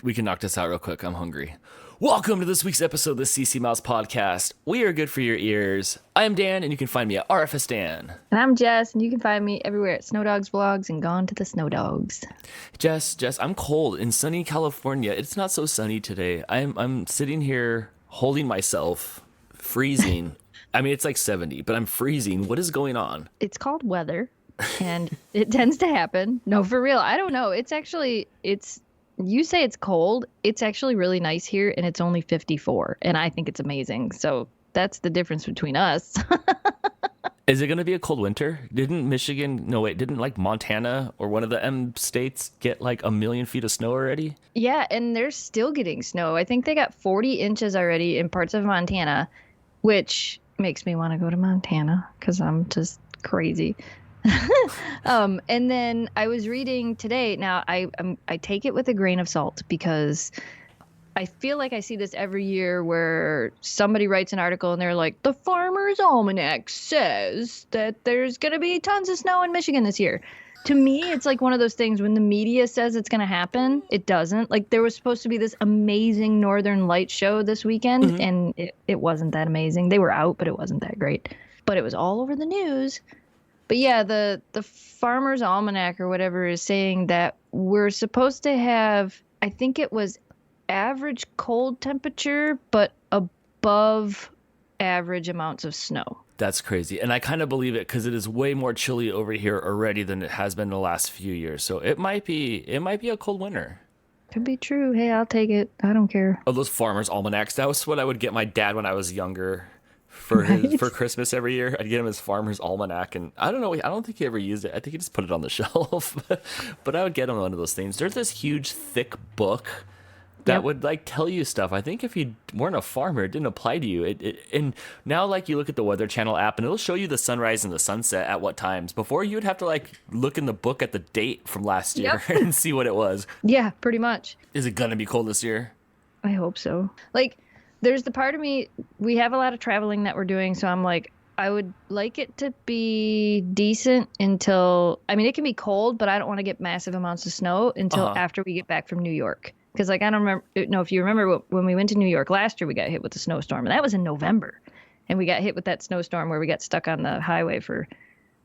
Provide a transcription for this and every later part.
We can knock this out real quick. I'm hungry. Welcome to this week's episode of the CC Mouse Podcast. We are good for your ears. I am Dan, and you can find me at RFS Dan. And I'm Jess, and you can find me everywhere at Snow Dogs Vlogs and Gone to the Snow Dogs. Jess, I'm cold in sunny California. It's not so sunny today. I'm sitting here holding myself, freezing. I mean, it's like 70, but I'm freezing. What is going on? It's called weather, and it tends to happen. No, for real. I don't know. You say it's cold. It's actually really nice here, and it's only 54, and I think it's amazing. So that's the difference between us. Is it going to be a cold winter? Didn't like Montana or one of the M states get like 1 million feet of snow already? Yeah, and they're still getting snow. I think they got 40 inches already in parts of Montana, which makes me want to go to Montana because I'm just crazy. And then I was reading today. Now I take it with a grain of salt because I feel like I see this every year where somebody writes an article and they're like, the Farmer's Almanac says that there's going to be tons of snow in Michigan this year. To me, it's like one of those things when the media says it's going to happen, it doesn't. Like there was supposed to be this amazing Northern Lights show this weekend, and it wasn't that amazing. They were out, but it wasn't that great. But it was all over the news. But yeah, the Farmer's Almanac or whatever is saying that we're supposed to have, I think it was average cold temperature, but above average amounts of snow. That's crazy. And I kind of believe it because it is way more chilly over here already than it has been the last few years. So it might be a cold winter. Could be true. Hey, I'll take it. I don't care. Oh, those Farmer's Almanacs. That was what I would get my dad when I was younger. For Christmas every year, I'd get him his Farmer's Almanac, and I don't know, I don't think he ever used it. I think he just put it on the shelf. But I would get him one of those things. There's this huge, thick book that would like tell you stuff. I think if you weren't a farmer, it didn't apply to you. And now like you look at the Weather Channel app, and it'll show you the sunrise and the sunset at what times. Before you would have to like look in the book at the date from last year and see what it was. Yeah, pretty much. Is it gonna be cold this year? I hope so. Like. There's the part of me, we have a lot of traveling that we're doing, so I'm like, I would like it to be decent until, I mean, it can be cold, but I don't want to get massive amounts of snow until after we get back from New York. Because, like, I don't know if you remember when we went to New York last year, we got hit with a snowstorm, and that was in November. And we got hit with that snowstorm where we got stuck on the highway for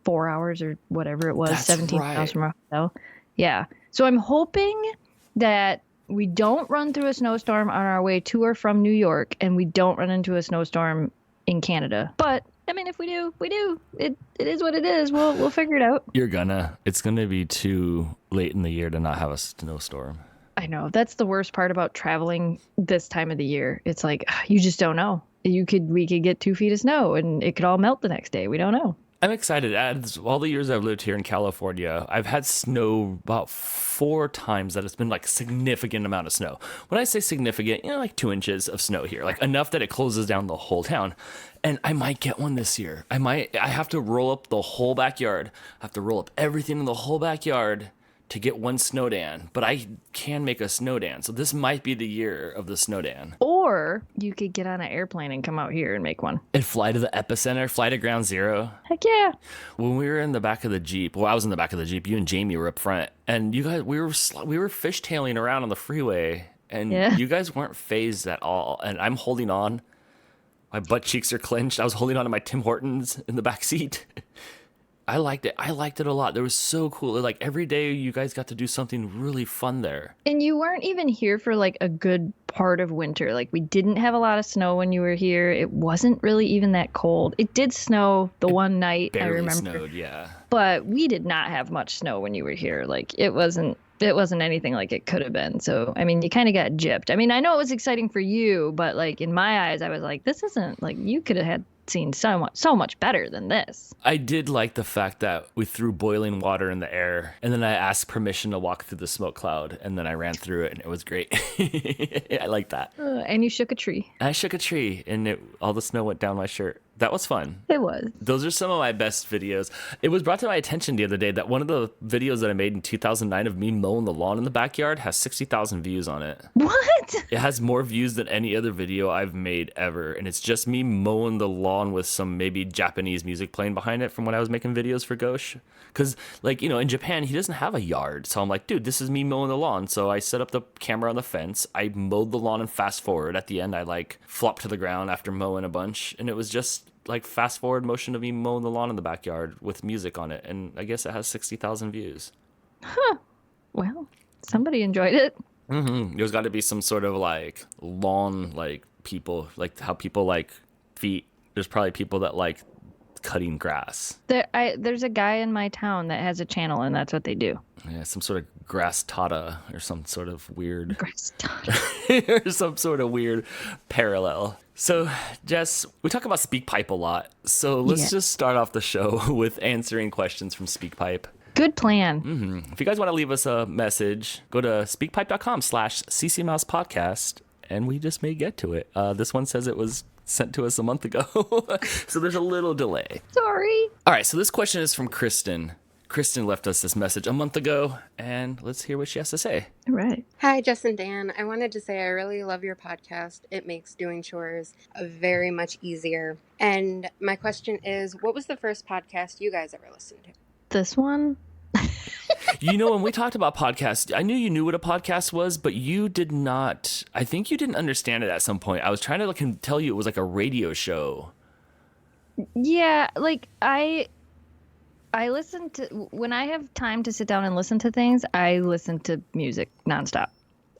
4 hours or whatever it was, That's 17 right. miles from our hotel. Yeah. So I'm hoping that we don't run through a snowstorm on our way to or from New York, and we don't run into a snowstorm in Canada. But I mean, if we do, we do. It is what it is. We'll figure it out. It's gonna be too late in the year to not have a snowstorm. I know. That's the worst part about traveling this time of the year. It's like you just don't know. We could get 2 feet of snow and it could all melt the next day. We don't know. I'm excited. As all the years I've lived here in California, I've had snow about 4 times that it's been like significant amount of snow. When I say significant, like 2 inches of snow here, like enough that it closes down the whole town. And I might get one this year. I have to roll up the whole backyard. I have to roll up everything in the whole backyard to get one snowdan, but I can make a snowdan. So this might be the year of the snowdan. Or you could get on an airplane and come out here and make one. And fly to the epicenter, fly to ground zero. Heck yeah. When we were in the back of the Jeep, I was in the back of the Jeep, you and Jamie were up front, and you guys, we were fishtailing around on the freeway, and you guys weren't phased at all. And I'm holding on. My butt cheeks are clenched. I was holding on to my Tim Hortons in the back seat. I liked it. I liked it a lot. It was so cool. Like every day you guys got to do something really fun there. And you weren't even here for like a good part of winter. Like we didn't have a lot of snow when you were here. It wasn't really even that cold. It did snow the one night, I remember. Snowed, yeah. But we did not have much snow when you were here. Like it wasn't anything like it could have been. So, I mean, you kind of got gypped. I mean, I know it was exciting for you, but like in my eyes, I was like, this isn't like you could have seen so much better than this. I did like the fact that we threw boiling water in the air, and then I asked permission to walk through the smoke cloud, and then I ran through it, and it was great. I like that. And you shook a tree. I shook a tree, and all the snow went down my shirt. That was fun. It was. Those are some of my best videos. It was brought to my attention the other day that one of the videos that I made in 2009 of me mowing the lawn in the backyard has 60,000 views on it. What? It has more views than any other video I've made ever. And it's just me mowing the lawn with some maybe Japanese music playing behind it from when I was making videos for Ghosh. Because, like, you know, in Japan, he doesn't have a yard. So I'm like, dude, this is me mowing the lawn. So I set up the camera on the fence. I mowed the lawn and fast forward. At the end, I, like, flopped to the ground after mowing a bunch. And it was just, like, fast forward motion of me mowing the lawn in the backyard with music on it. And I guess it has 60,000 views. Huh. Well, somebody enjoyed it. There's got to be some sort of, like, lawn, like, people, like how people like feet. There's probably people that like cutting grass. There's a guy in my town that has a channel, and that's what they do. Yeah, some sort of grass tata or some sort of weird Grass tata. or some sort of weird parallel. So, Jess, we talk about SpeakPipe a lot. So let's just start off the show with answering questions from SpeakPipe. Good plan. If you guys want to leave us a message, go to speakpipe.com/ccmousePodcast, and we just may get to it. This one says it was sent to us a month ago, so there's a little delay. Sorry. All right, so this question is from Kristen. Kristen left us this message a month ago, and let's hear what she has to say. All right. Hi, Jess and Dan. I wanted to say I really love your podcast. It makes doing chores very much easier. And my question is, what was the first podcast you guys ever listened to? This one? You know, when we talked about podcasts, I knew you knew what a podcast was, but you did not. I think you didn't understand it at some point. I was trying to tell you it was like a radio show. Yeah, like I listen to, when I have time to sit down and listen to things, I listen to music nonstop.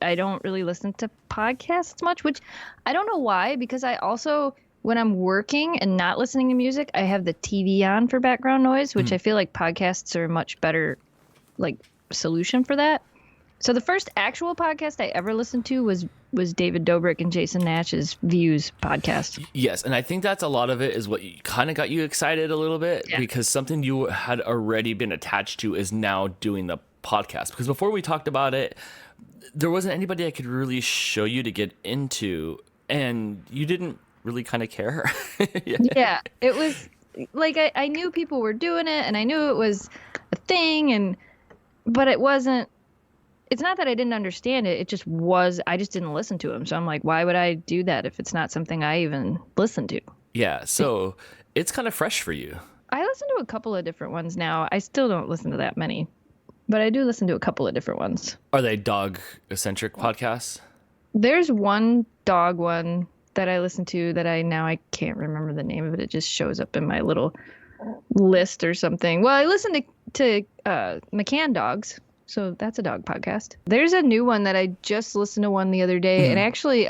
I don't really listen to podcasts much, which I don't know why, because I also, when I'm working and not listening to music, I have the TV on for background noise, which I feel like podcasts are a much better like solution for that. So the first actual podcast I ever listened to was David Dobrik and Jason Nash's Views podcast. Yes, and I think that's a lot of it is what kind of got you excited a little bit, because something you had already been attached to is now doing the podcast. Because before we talked about it, there wasn't anybody I could really show you to get into, and you didn't really kind of care. Yeah, it was like I knew people were doing it, and I knew it was a thing, but it wasn't. It's not that I didn't understand it. It just was. I just didn't listen to him. So I'm like, why would I do that if it's not something I even listen to? Yeah. So it's kind of fresh for you. I listen to a couple of different ones now. I still don't listen to that many, but I do listen to a couple of different ones. Are they dog-centric podcasts? There's one dog one that I listen to that I can't remember the name of it. It just shows up in my little list or something. Well, I listen to McCann Dogs. So that's a dog podcast. There's a new one that I just listened to one the other day, and actually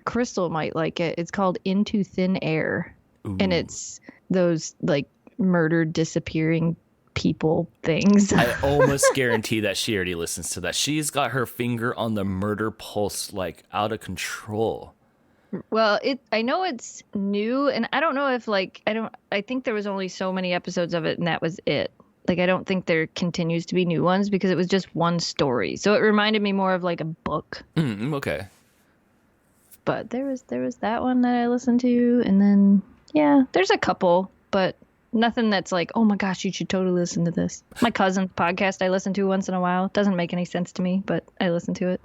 Crystal might like it. It's called Into Thin Air. Ooh. And it's those like murdered, disappearing people things. I almost guarantee that she already listens to that. She's got her finger on the murder pulse, like out of control. Well, I know it's new, and I don't know if I think there was only so many episodes of it, and that was it. Like, I don't think there continues to be new ones because it was just one story. So it reminded me more of like a book. Okay. But there was that one that I listened to, and then there's a couple, but nothing that's like, oh my gosh, you should totally listen to this. My cousin's podcast I listen to once in a while. It doesn't make any sense to me, but I listen to it.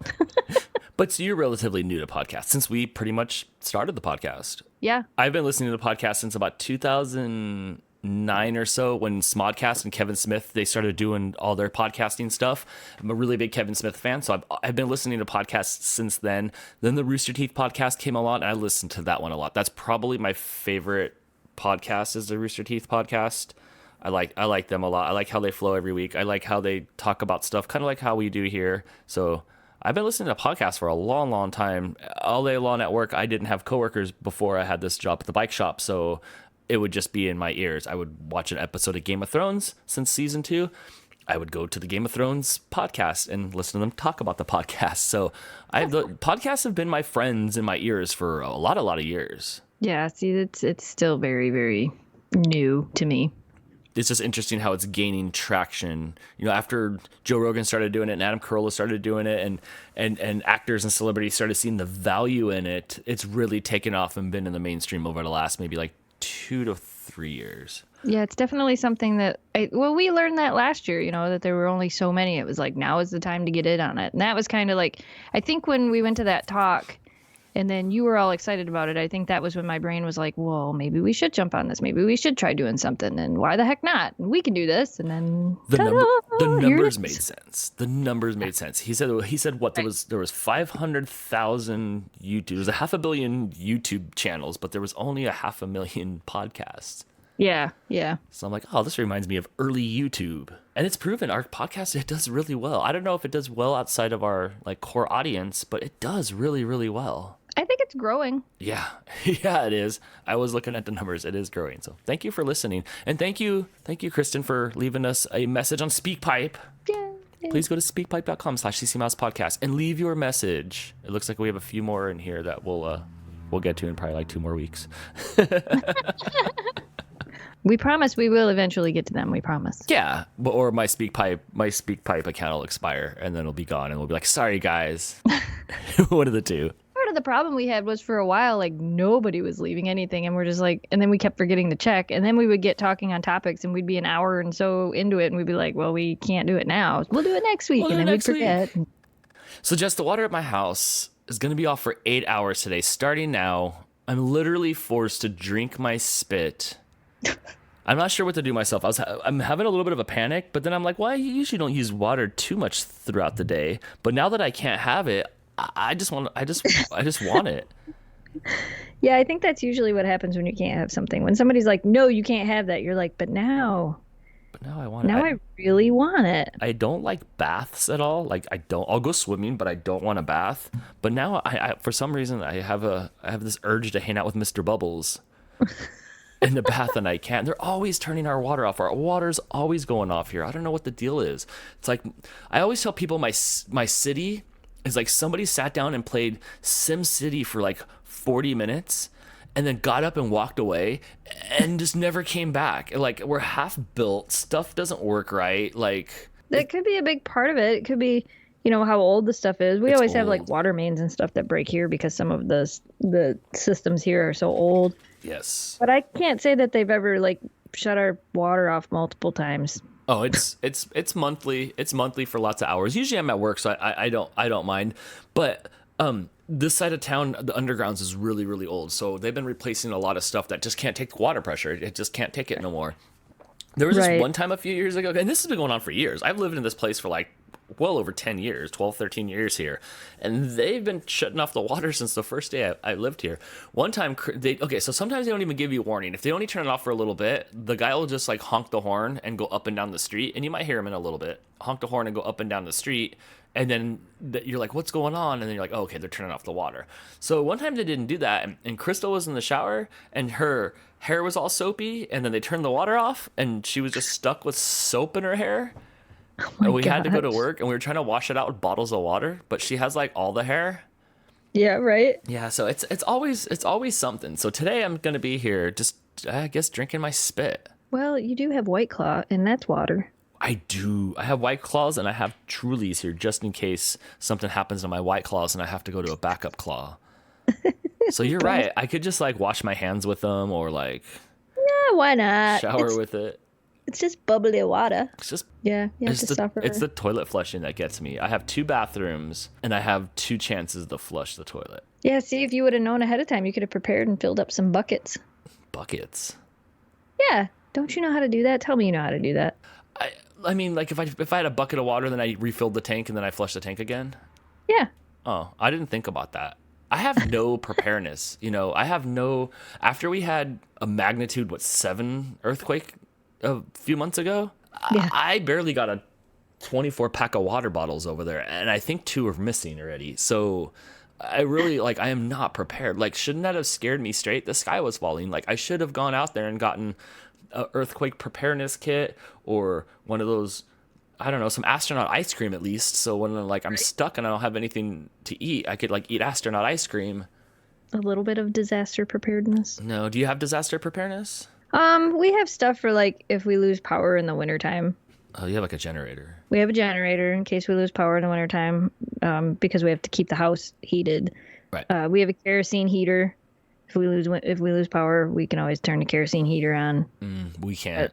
But so you're relatively new to podcasts since we pretty much started the podcast. Yeah. I've been listening to the podcast since about 2009 or so, when Smodcast and Kevin Smith, they started doing all their podcasting stuff. I'm a really big Kevin Smith fan, so I've been listening to podcasts since then. Then the Rooster Teeth podcast came along, and I listened to that one a lot. That's probably my favorite podcast, is the Rooster Teeth podcast. I like them a lot. I like how they flow every week. I like how they talk about stuff, kind of like how we do here. So I've been listening to podcasts for a long, long time. All day long at work, I didn't have coworkers before I had this job at the bike shop, so it would just be in my ears. I would watch an episode of Game of Thrones since season 2. I would go to the Game of Thrones podcast and listen to them talk about the podcast. So the podcasts have been my friends in my ears for a lot of years. Yeah, see, it's still very, very new to me. It's just interesting how it's gaining traction. You know, after Joe Rogan started doing it and Adam Carolla started doing it, and actors and celebrities started seeing the value in it, it's really taken off and been in the mainstream over the last maybe like 2 to 3 years. Yeah, it's definitely something that we learned that last year, that there were only so many. It was like, now is the time to get in on it. And that was kind of like, I think when we went to that talk and then you were all excited about it, I think that was when my brain was like, well, maybe we should jump on this. Maybe we should try doing something. And why the heck not? We can do this. And then the numbers made sense. The numbers made sense. He said what, there was 500,000 YouTube. There was 500 million YouTube channels, but there was only 500,000 podcasts. Yeah, yeah. So I'm like, oh, this reminds me of early YouTube. And it's proven our podcast, it does really well. I don't know if it does well outside of our like core audience, but it does really, really well. I think it's growing. Yeah. Yeah, it is. I was looking at the numbers. It is growing. So thank you for listening. And thank you, Kristen, for leaving us a message on SpeakPipe. Yeah. Please go to speakpipe.com/ccmousepodcast and leave your message. It looks like we have a few more in here that we'll get to in probably like 2 more weeks. We promise we will eventually get to them. We promise. Yeah, or my SpeakPipe account will expire and then it'll be gone, and we'll be like, sorry guys. One of the two. Part of the problem we had was for a while, like nobody was leaving anything, and we're just like, and then we kept forgetting to check, and then we would get talking on topics, and we'd be an hour and so into it, and we'd be like, well, we can't do it now. We'll do it next week, and then we'd forget. So Jess, the water at my house is going to be off for 8 hours today. Starting now, I'm literally forced to drink my spit. I'm not sure what to do myself. I'm having a little bit of a panic, but then I'm like, well, I usually don't use water too much throughout the day. But now that I can't have it, I just want it. Yeah, I think that's usually what happens when you can't have something. When somebody's like, no, you can't have that, you're like, but now I want it. Now I really want it. I don't like baths at all. Like I'll go swimming, but I don't want a bath. But now I for some reason I have this urge to hang out with Mr. Bubbles in the bath, and I can't. They're always turning our water off. Our water's always going off here. I don't know what the deal is. It's like, I always tell people my city is like somebody sat down and played Sim City for like 40 minutes and then got up and walked away and just never came back. Like, we're half built. Stuff doesn't work right. Like, that could be a big part of it. It could be, how old the stuff is. We always have old. like water mains and stuff that break here because some of the systems here are so old. Yes. But I can't say that they've ever like shut our water off multiple times. Oh, it's monthly. It's monthly for lots of hours. Usually I'm at work, so I don't mind. But this side of town, the undergrounds is really, really old. So they've been replacing a lot of stuff that just can't take water pressure. It just can't take it no more. There was this one time a few years ago, and this has been going on for years. I've lived in this place for like well over 10 years, 12, 13 years here. And they've been shutting off the water since the first day I lived here. One time, so sometimes they don't even give you warning. If they only turn it off for a little bit, the guy will just like honk the horn and go up and down the street. And you might hear him in a little bit. Honk the horn and go up and down the street. And then you're like, what's going on? And then you're like, oh, okay, they're turning off the water. So one time they didn't do that. And Crystal was in the shower and her hair was all soapy. And then they turned the water off and she was just stuck with soap in her hair. Oh and we had to go to work and we were trying to wash it out with bottles of water, but she has like all the hair. Yeah, right. Yeah, so it's always something. So today I'm gonna be here just, I guess, drinking my spit. Well, you do have White Claw, and that's water. I do. I have White Claws and I have Trulies here just in case something happens to my White Claws and I have to go to a backup claw. So you're right. I could just like wash my hands with them or like Yeah, why not? shower with it. It's just bubbly water. It's just you have to suffer. It's the toilet flushing that gets me. I have 2 bathrooms and I have 2 chances to flush the toilet. Yeah, see, if you would have known ahead of time, you could have prepared and filled up some buckets. Buckets. Yeah, don't you know how to do that? Tell me you know how to do that. I mean, like if I had a bucket of water, then I refilled the tank and then I flushed the tank again. Yeah. Oh, I didn't think about that. I have no preparedness. After we had a magnitude 7 earthquake a few months ago, Yeah. I barely got a 24 pack of water bottles over there, and I think 2 are missing already. So I really I am not prepared. Like, shouldn't that have scared me straight? The sky was falling. Like, I should have gone out there and gotten an earthquake preparedness kit or one of those, I don't know, some astronaut ice cream at least. So when I'm stuck and I don't have anything to eat, I could eat astronaut ice cream. A little bit of disaster preparedness. No, do you have disaster preparedness? We have stuff for if we lose power in the wintertime. Oh, you have a generator. We have a generator in case we lose power in the wintertime, because we have to keep the house heated. Right. We have a kerosene heater If we lose power, we can always turn the kerosene heater on. We can't.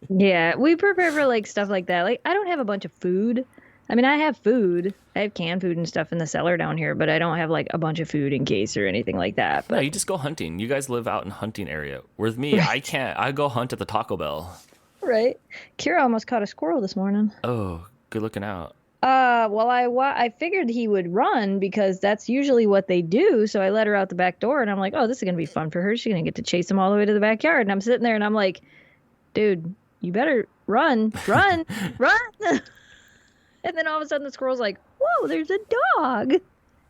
Yeah, we prepare for like stuff like that. Like I don't have a bunch of food. I mean, I have food. I have canned food and stuff in the cellar down here, but I don't have like a bunch of food in case or anything like that. No, But you just go hunting. You guys live out in hunting area. With me, I can't. I go hunt at the Taco Bell. right, Kira almost caught a squirrel this morning. Oh, good looking out. Well, I figured he would run because that's usually what they do. So I let her out the back door, and I'm like, oh, this is gonna be fun for her. She's gonna get to chase him all the way to the backyard. And I'm sitting there, and I'm like, dude, you better run, run, run. And then all of a sudden the squirrel's like, whoa, there's a dog.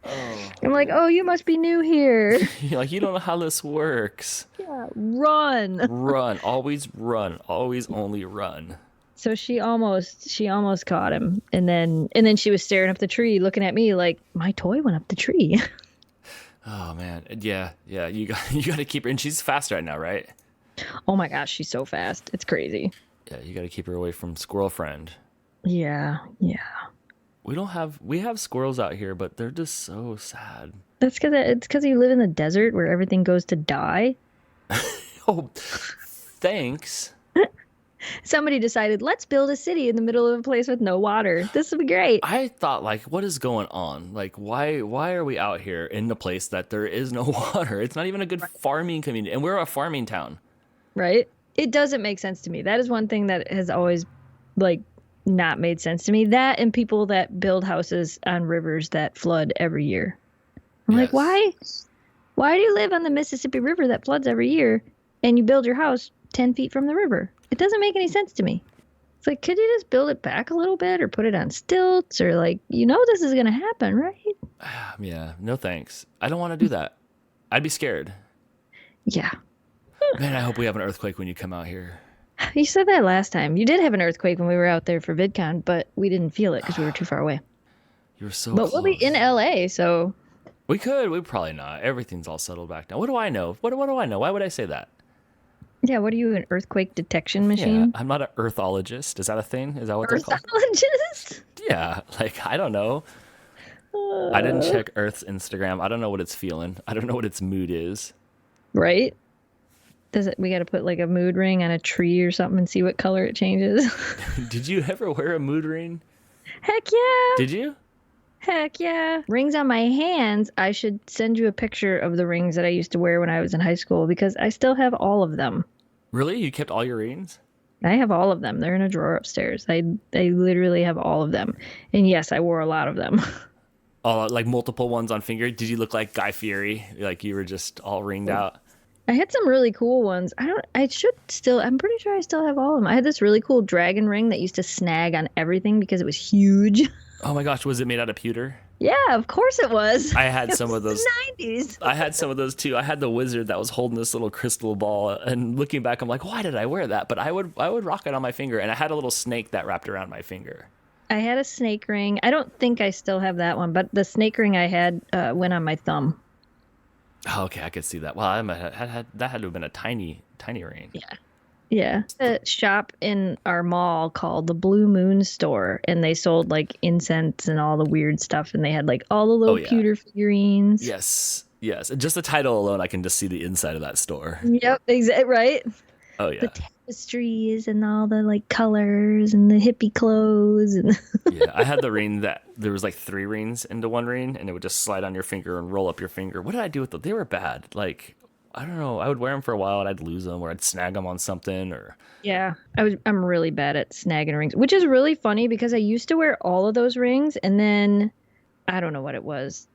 Oh. I'm like, oh, you must be new here. You're like, you don't know how this works. Yeah, run. Run. Always run. Always only run. So she almost caught him. And then she was staring up the tree looking at me like, my toy went up the tree. Oh man. Yeah. You got to keep her, and she's fast right now, right? Oh my gosh, she's so fast. It's crazy. Yeah, you got to keep her away from squirrel friend. Yeah. We have squirrels out here, but they're just so sad. That's because you live in the desert where everything goes to die. Oh, thanks. Somebody decided, let's build a city in the middle of a place with no water. This would be great. I thought, like, what is going on? Like, why are we out here in a place that there is no water? It's not even a good farming community, and we're a farming town. Right? It doesn't make sense to me. That is one thing that has always, like, not made sense to me. That and people that build houses on rivers that flood every year. I'm like, why do you live on the Mississippi River that floods every year and you build your house 10 feet from the river? It doesn't make any sense to me. It's like, could you just build it back a little bit or put it on stilts or like, this is going to happen, right? Yeah, no thanks. I don't want to do that. I'd be scared. Yeah. Man, I hope we have an earthquake when you come out here. You said that last time. You did have an earthquake when we were out there for VidCon, but we didn't feel it because we were too far away. You were so But close. we'll be in LA, so... We probably not. Everything's all settled back now. What do I know? What do I know? Why would I say that? Yeah, what are you, an earthquake detection machine? Yeah, I'm not an earthologist. Is that a thing? Is that what they're called? Earthologist? Yeah, like, I don't know. I didn't check Earth's Instagram. I don't know what it's feeling. I don't know what its mood is. Right? We got to put like a mood ring on a tree or something and see what color it changes? Did you ever wear a mood ring? Heck yeah. Did you? Heck yeah. Rings on my hands. I should send you a picture of the rings that I used to wear when I was in high school because I still have all of them. Really? You kept all your rings? I have all of them. They're in a drawer upstairs. I literally have all of them. And yes, I wore a lot of them. Oh, like multiple ones on finger? Did you look like Guy Fieri? Like you were just all ringed out? I had some really cool ones. I'm pretty sure I still have all of them. I had this really cool dragon ring that used to snag on everything because it was huge. Oh my gosh, was it made out of pewter? Yeah, of course it was. I had some of those. The 90s. I had some of those too. I had the wizard that was holding this little crystal ball, and looking back, I'm like, why did I wear that? But I would rock it on my finger, and I had a little snake that wrapped around my finger. I had a snake ring. I don't think I still have that one, but the snake ring I had went on my thumb. Oh, okay, I could see that. Well, that had to have been a tiny ring. Yeah. A shop in our mall called the Blue Moon Store, and they sold like incense and all the weird stuff, and they had like all the little pewter figurines. Yes. Just the title alone, I can just see the inside of that store. Yep, exactly. Right. Oh yeah. The tapestries and all the like colors and the hippie clothes and. Yeah, I had the ring that there was like 3 rings into one ring, and it would just slide on your finger and roll up your finger. What did I do with them? They were bad. Like, I don't know. I would wear them for a while and I'd lose them, or I'd snag them on something, or. Yeah, I'm really bad at snagging rings, which is really funny because I used to wear all of those rings, and then I don't know what it was.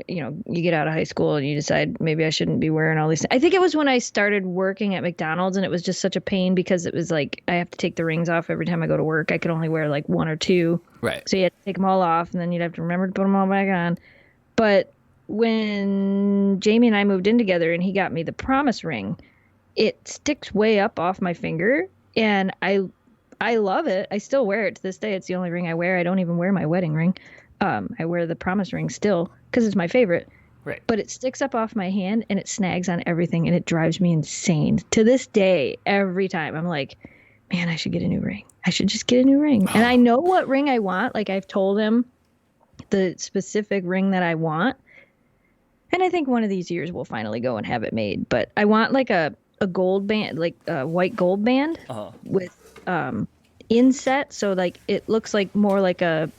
You get out of high school and you decide maybe I shouldn't be wearing all these. I think it was when I started working at McDonald's, and it was just such a pain because it was like I have to take the rings off every time I go to work. I could only wear like 1 or 2. Right. So you had to take them all off, and then you'd have to remember to put them all back on. But when Jamie and I moved in together and he got me the promise ring, it sticks way up off my finger, and I love it. I still wear it to this day. It's the only ring I wear. I don't even wear my wedding ring. I wear the promise ring still because it's my favorite. Right. But it sticks up off my hand and it snags on everything, and it drives me insane. To this day, every time I'm like, man, I should get a new ring. I should just get a new ring. And I know what ring I want. Like, I've told him the specific ring that I want. And I think one of these years we'll finally go and have it made. But I want like a gold band, like a white gold band with inset, so like it looks like more like a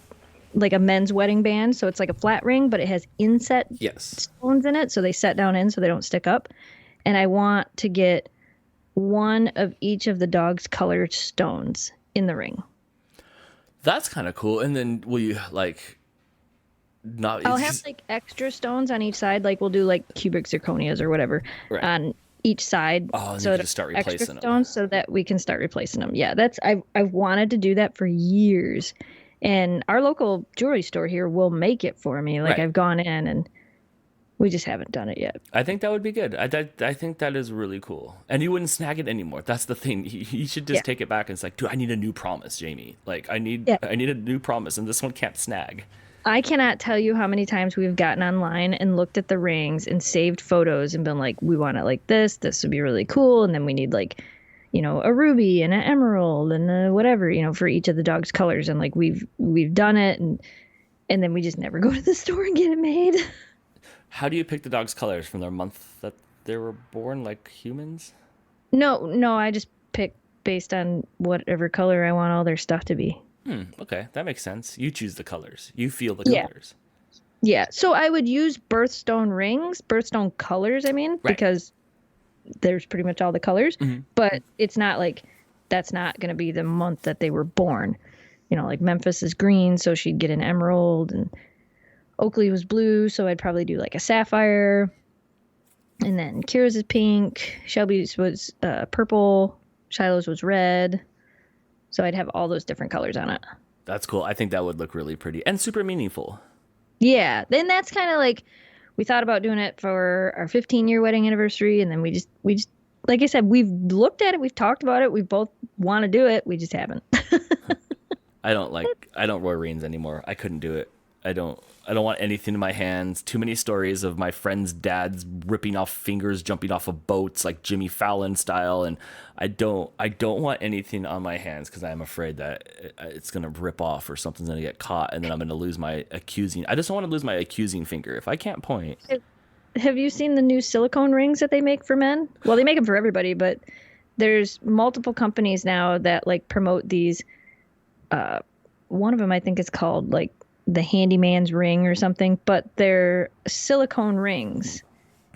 men's wedding band. So it's like a flat ring, but it has inset Yes. stones in it, so they set down in so they don't stick up. And I want to get one of each of the dog's colored stones in the ring. That's kind of cool. And then will you like not? I'll have like extra stones on each side. Like we'll do like cubic zirconias or whatever on each side. Oh, and so you can just start replacing extra them. stones so that we can start replacing them. Yeah, I've wanted to do that for years. And our local jewelry store here will make it for me. Like I've gone in and we just haven't done it yet. I think that would be good. I think that is really cool. And you wouldn't snag it anymore. That's the thing. You should just take it back and it's like, dude, I need a new promise, Jamie. Like I need a new promise, and this one can't snag. I cannot tell you how many times we've gotten online and looked at the rings and saved photos and been like, we want it like this. This would be really cool. And then we need like, a ruby and an emerald and whatever, for each of the dog's colors. And like we've done it, and then we just never go to the store and get it made. How do you pick the dog's colors from their month that they were born, like humans? No, I just pick based on whatever color I want all their stuff to be. Okay, that makes sense. You choose the colors. You feel the colors. Yeah, so I would use birthstone colors, because there's pretty much all the colors, but it's not like that's not going to be the month that they were born. Like Memphis is green, so she'd get an emerald, and Oakley was blue, so I'd probably do like a sapphire. And then Kira's is pink, Shelby's was purple, Shiloh's was red. So I'd have all those different colors on it. That's cool. I think that would look really pretty and super meaningful. Yeah. Then that's kind of like, we thought about doing it for our 15-year wedding anniversary. And then we just, like I said, we've looked at it. We've talked about it. We both want to do it. We just haven't. I don't wear rings anymore. I couldn't do it. I don't want anything in my hands. Too many stories of my friends' dads ripping off fingers, jumping off of boats like Jimmy Fallon style, and I don't want anything on my hands because I'm afraid that it's gonna rip off or something's gonna get caught, and then I'm gonna lose my accusing. I just don't want to lose my accusing finger if I can't point. Have you seen the new silicone rings that they make for men? Well, they make them for everybody, but there's multiple companies now that like promote these. One of them I think is called like the handyman's ring or something, but they're silicone rings,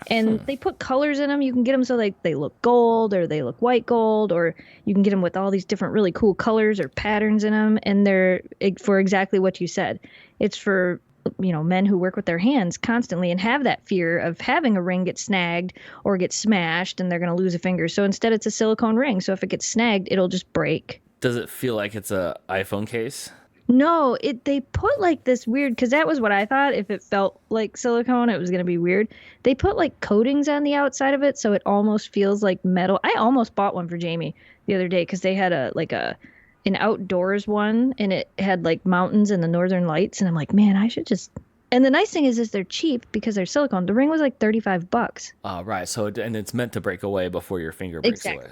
and they put colors in them. You can get them so like they look gold or they look white gold, or you can get them with all these different really cool colors or patterns in them, and they're for exactly what you said. It's for men who work with their hands constantly and have that fear of having a ring get snagged or get smashed and they're going to lose a finger. So instead it's a silicone ring, so if it gets snagged it'll just break. Does it feel like it's a iPhone case? No, they put like this weird, because that was what I thought. If it felt like silicone, it was going to be weird. They put like coatings on the outside of it, so it almost feels like metal. I almost bought one for Jamie the other day because they had an outdoors one, and it had like mountains and the northern lights, and I'm like, man, I should just. And the nice thing is they're cheap because they're silicone. The ring was like $35. Right. So and it's meant to break away before your finger breaks away.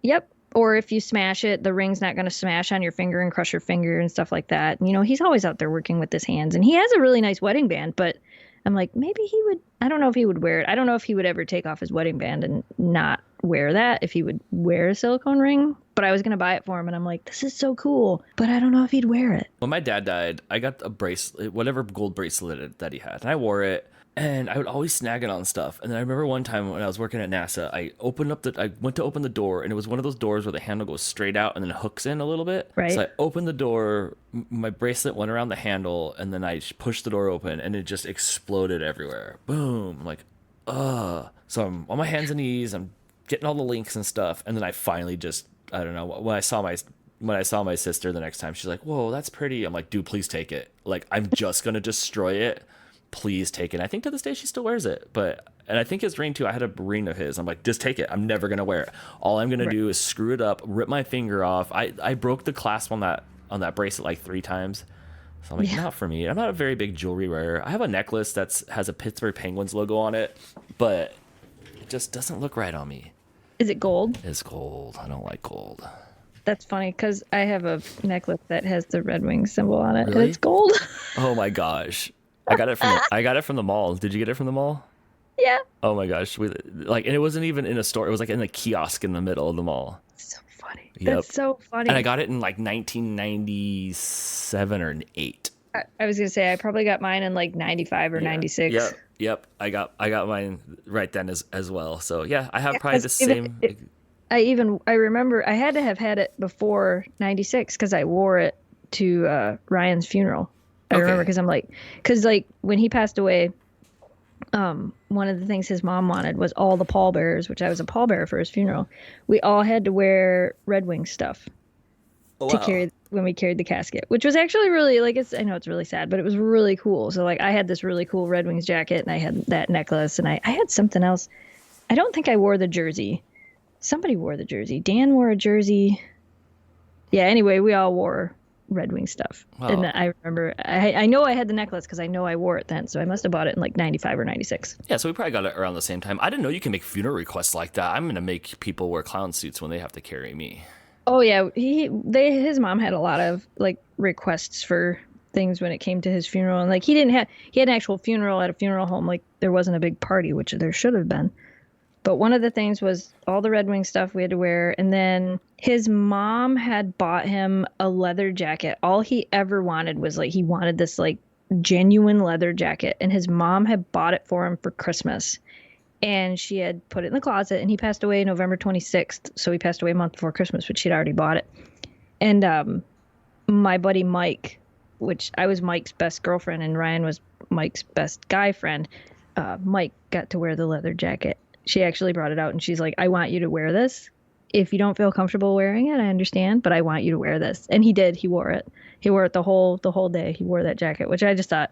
Yep. Or if you smash it, the ring's not going to smash on your finger and crush your finger and stuff like that. And, he's always out there working with his hands. And he has a really nice wedding band, but I'm like, maybe he would. I don't know if he would wear it. I don't know if he would ever take off his wedding band and not wear that, if he would wear a silicone ring. But I was going to buy it for him, and I'm like, this is so cool. But I don't know if he'd wear it. When my dad died, I got a bracelet, whatever gold bracelet that he had. And I wore it. And I would always snag it on stuff. And then I remember one time when I was working at NASA, I went to open the door, and it was one of those doors where the handle goes straight out and then hooks in a little bit. Right. So I opened the door, my bracelet went around the handle, and then I pushed the door open, and it just exploded everywhere. Boom. I'm like, ugh. So I'm on my hands and knees, I'm getting all the links and stuff, and then I finally just, I don't know, when I saw my sister the next time, she's like, whoa, that's pretty. I'm like, dude, please take it. Like, I'm just gonna destroy it. Please take it. I think to this day she still wears it, and I think his ring too. I had a ring of his. I'm like, just take it. I'm never gonna wear it. All I'm gonna do is screw it up, rip my finger off. I broke the clasp on that bracelet like 3 times. So I'm like, not for me. I'm not a very big jewelry wearer. I have a necklace that has a Pittsburgh Penguins logo on it, but it just doesn't look right on me. Is it gold? It's gold. I don't like gold. That's funny because I have a necklace that has the Red Wing symbol on it, Really? and it's gold. Oh my gosh. I got it from the mall. Did you get it from the mall? Yeah. Oh my gosh, and it wasn't even in a store. It was like in the kiosk in the middle of the mall. So funny. Yep. That's so funny. And I got it in like 1997 or 8. I was gonna say I probably got mine in like 95 or 96. Yep. I got mine right then as well. So yeah, I have probably the 'cause same. I remember I had to have had it before 96 because I wore it to Ryan's funeral. I remember because like when he passed away, one of the things his mom wanted was all the pallbearers, which I was a pallbearer for his funeral. We all had to wear Red Wing stuff to carry when we carried the casket, which was actually really I know it's really sad, but it was really cool. So like I had this really cool Red Wings jacket and I had that necklace and I had something else. I don't think I wore the jersey. Somebody wore the jersey. Dan wore a jersey. Yeah, anyway, we all wore Red Wing stuff. Wow. And I remember, I know I had the necklace because I know I wore it then. So I must have bought it in like 95 or 96. Yeah, so we probably got it around the same time. I didn't know you can make funeral requests like that. I'm going to make people wear clown suits when they have to carry me. Oh, yeah. His mom had a lot of like requests for things when it came to his funeral. And like he had an actual funeral at a funeral home. Like there wasn't a big party, which there should have been. But one of the things was all the Red Wing stuff we had to wear. And then his mom had bought him a leather jacket. All he ever wanted was he wanted this genuine leather jacket. And his mom had bought it for him for Christmas. And she had put it in the closet. And he passed away November 26th. So he passed away a month before Christmas, but she'd already bought it. And my buddy Mike, which I was Mike's best girlfriend and Ryan was Mike's best guy friend, Mike got to wear the leather jacket. She actually brought it out and she's like, I want you to wear this. If you don't feel comfortable wearing it, I understand, but I want you to wear this. And he did. He wore it. He wore it the whole day. He wore that jacket, which I just thought